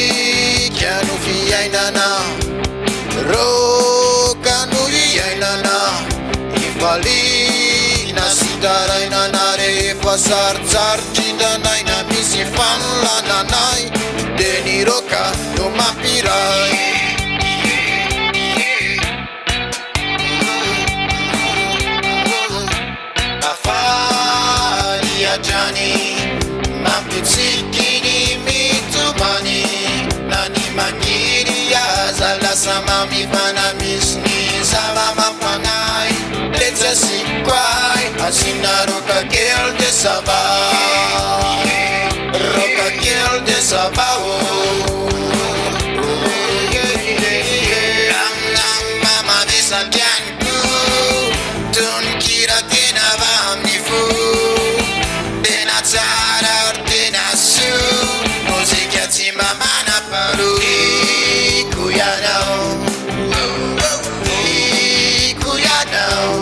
Mozika no fiainana, roka no iainana, ifaliana sy tarainana rehefa sarotsarotra indranaina misy fanolananay de ny roka no mampiray. Afaliatrany mampitsikiny mitomany na ny maniry aza lasa mamifana misy ny zava-mampanay letsa sy kway asina roka kely de sava, roka kely de sava mama vesatrianiko tonikira tena va amin'ny fo tena tsara ary tena so mozika tsy mamana paro iko ianao, iko ianao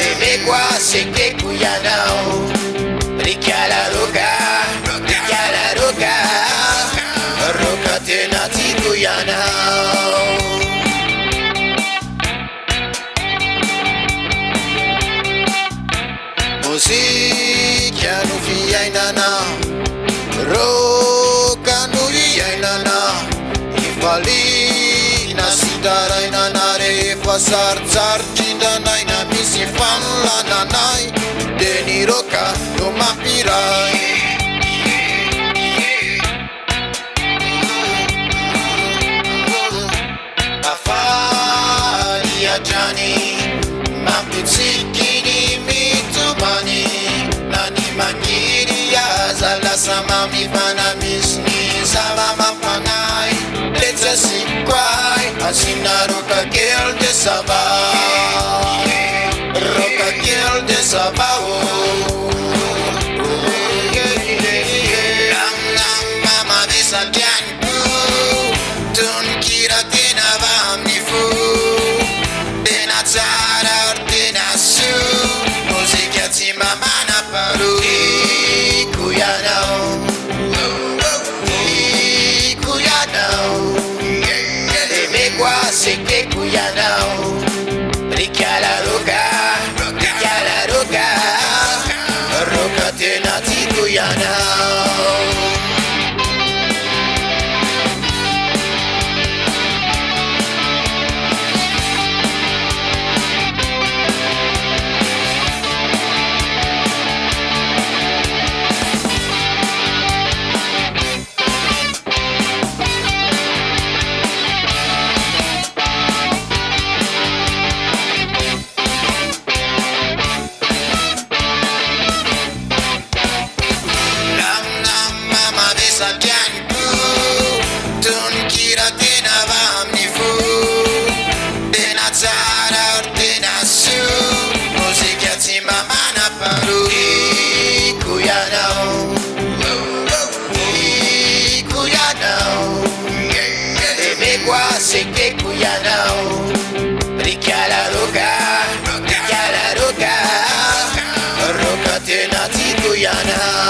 emeko asekeko ianao rikala roka, rikala roka, roka tena tiko ianao. Mozika no fiainana, roka no iainana, ifaliana sy tarainana rehefa sarotsarotra indranaina misy fanolananay de ny roka no mampiray. Afaliatrany mampitsikiny mitomany na ny maniry aza lasa mamifana misy ny zava-mampanay letsa sy kway asina roka kely de sava, roka kely de sava mama vesatrianiko tonikira tena va amin'ny fo tena tsara ary tena so mozika tsy mamana paro iko ianao, iko ianao emeko asekeko ianao rikala roka, rikala roka, roka tena tiko ianao. Tonikira tena va amin'ny fo tena tsara ary tena so mozika tsy mamana paro iko ianao, iko ianao emeko asekeko ianao rikala roka, rikala roka, roka tena tiko ianao.